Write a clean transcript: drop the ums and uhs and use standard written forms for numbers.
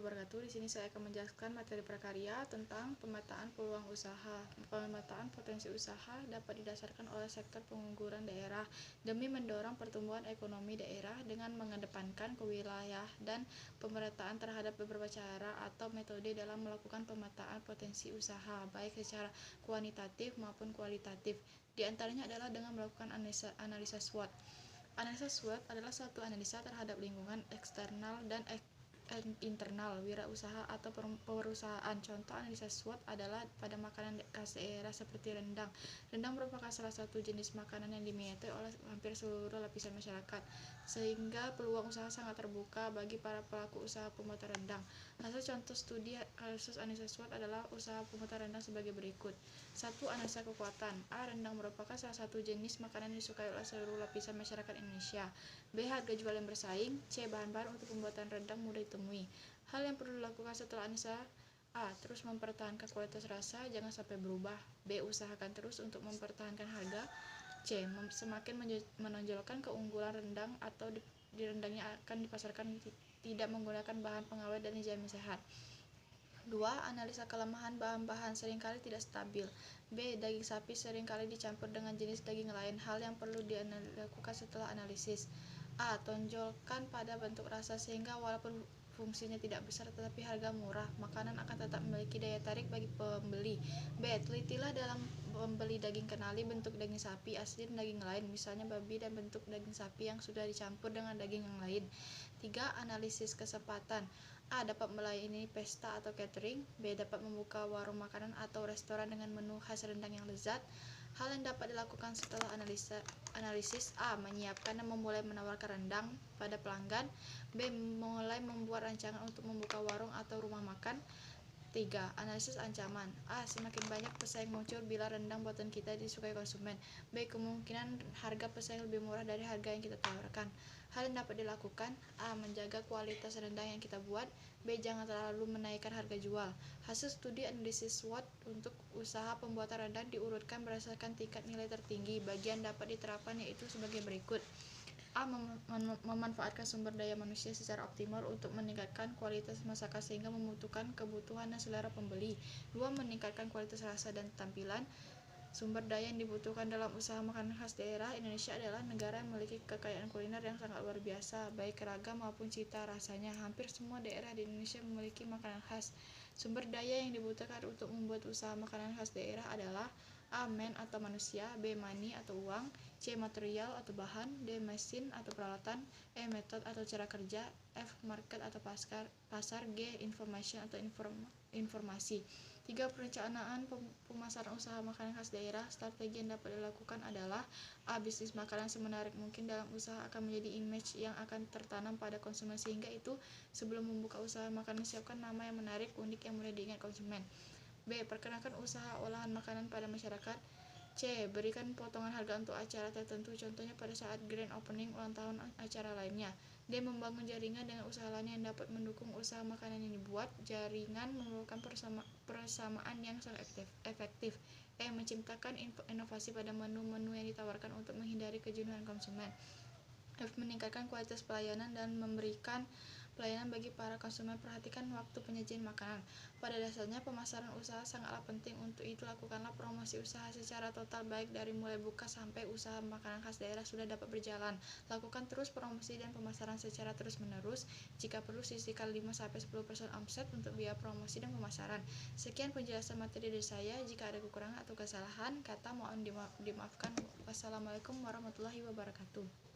wabarakatuh. Di sini saya akan menjelaskan materi prakarya tentang pemetaan peluang usaha. Pemetaan potensi usaha dapat didasarkan oleh sektor pengunggulan daerah demi mendorong pertumbuhan ekonomi daerah dengan mengedepankan kewilayah dan pemerataan terhadap beberapa cara atau metode dalam melakukan pemetaan potensi usaha, baik secara kuantitatif maupun kualitatif. Di antaranya adalah dengan melakukan analisa SWOT. Analisa SWOT adalah suatu analisa terhadap lingkungan eksternal dan internal wirausaha atau perusahaan. Contoh analisa SWOT adalah pada makanan khas daerah seperti rendang. Rendang merupakan salah satu jenis makanan yang diminati oleh hampir seluruh lapisan masyarakat, sehingga peluang usaha sangat terbuka bagi para pelaku usaha pembuatan rendang. Hasil contoh studi kasus analisa SWOT adalah usaha pembuatan rendang sebagai berikut. 1. Analisa kekuatan. A. Rendang merupakan salah satu jenis makanan yang disukai oleh seluruh lapisan masyarakat Indonesia. B. Harga jual yang bersaing. C. Bahan-bahan untuk pembuatan rendang mudah ditemui. Hal yang perlu dilakukan setelah analisa: A. Terus mempertahankan kualitas rasa, jangan sampai berubah. B. Usahakan terus untuk mempertahankan harga. C. Semakin menonjolkan keunggulan rendang atau di rendangnya akan dipasarkan tidak menggunakan bahan pengawet dan dijamin sehat. 2. Analisa kelemahan bahan-bahan seringkali tidak stabil. B. Daging sapi seringkali dicampur dengan jenis daging lain. Hal yang perlu dilakukan setelah analisis: A. Tonjolkan pada bentuk rasa sehingga walaupun fungsinya tidak besar tetapi harga murah, makanan akan tetap memiliki daya tarik bagi pembeli. B. Telitilah dalam membeli daging, kenali bentuk daging sapi asli dan daging lain, misalnya babi, dan bentuk daging sapi yang sudah dicampur dengan daging yang lain. 3. Analisis kesempatan. A. Dapat melayani pesta atau catering. B. Dapat membuka warung makanan atau restoran dengan menu khas rendang yang lezat. Hal yang dapat dilakukan setelah analisis: A. Menyiapkan dan memulai menawarkan rendang pada pelanggan. B. Mulai membuat rancangan untuk membuka warung atau rumah makan. 3. Analisis ancaman. A. Semakin banyak pesaing muncul bila rendang buatan kita disukai konsumen. B. Kemungkinan harga pesaing lebih murah dari harga yang kita tawarkan. Hal yang dapat dilakukan: A. Menjaga kualitas rendang yang kita buat. B. Jangan terlalu menaikkan harga jual. Hasil studi analisis SWOT untuk usaha pembuatan rendang diurutkan berdasarkan tingkat nilai tertinggi. Bagian dapat diterapkan yaitu sebagai berikut. A. Memanfaatkan sumber daya manusia secara optimal untuk meningkatkan kualitas masakan sehingga membutuhkan kebutuhan dan selera pembeli. 2. Meningkatkan kualitas rasa dan tampilan. Sumber daya yang dibutuhkan dalam usaha makanan khas daerah. Indonesia adalah negara yang memiliki kekayaan kuliner yang sangat luar biasa, baik ragam maupun cita rasanya. Hampir semua daerah di Indonesia memiliki makanan khas. Sumber daya yang dibutuhkan untuk membuat usaha makanan khas daerah adalah: A. Man atau manusia. B. Money atau uang. C. Material atau bahan. D. Mesin atau peralatan. E. Metode atau cara kerja. F. Market atau pasar. G. Information atau informasi. 3. Perencanaan pemasaran usaha makanan khas daerah. Strategi yang dapat dilakukan adalah: A. Bisnis makanan semenarik mungkin dalam usaha akan menjadi image yang akan tertanam pada konsumen, sehingga itu sebelum membuka usaha makanan siapkan nama yang menarik, unik, yang mudah diingat konsumen. B. Perkenalkan usaha olahan makanan pada masyarakat. C. Berikan potongan harga untuk acara tertentu, contohnya pada saat grand opening, ulang tahun, acara lainnya. D. Membangun jaringan dengan usaha lain yang dapat mendukung usaha makanan yang dibuat. Jaringan memerlukan persamaan yang sangat efektif. E. Menciptakan inovasi pada menu-menu yang ditawarkan untuk menghindari kejenuhan konsumen. F. Meningkatkan kualitas pelayanan dan memberikan pelayanan bagi para konsumen. Perhatikan waktu penyajian makanan. Pada dasarnya pemasaran usaha sangatlah penting. Untuk itu lakukanlah promosi usaha secara total, baik dari mulai buka sampai usaha makanan khas daerah sudah dapat berjalan. Lakukan terus promosi dan pemasaran secara terus-menerus. Jika perlu sisihkan 5-10% omset untuk biaya promosi dan pemasaran. Sekian penjelasan materi dari saya. Jika ada kekurangan atau kesalahan kata mohon dimaafkan. Wassalamualaikum warahmatullahi wabarakatuh.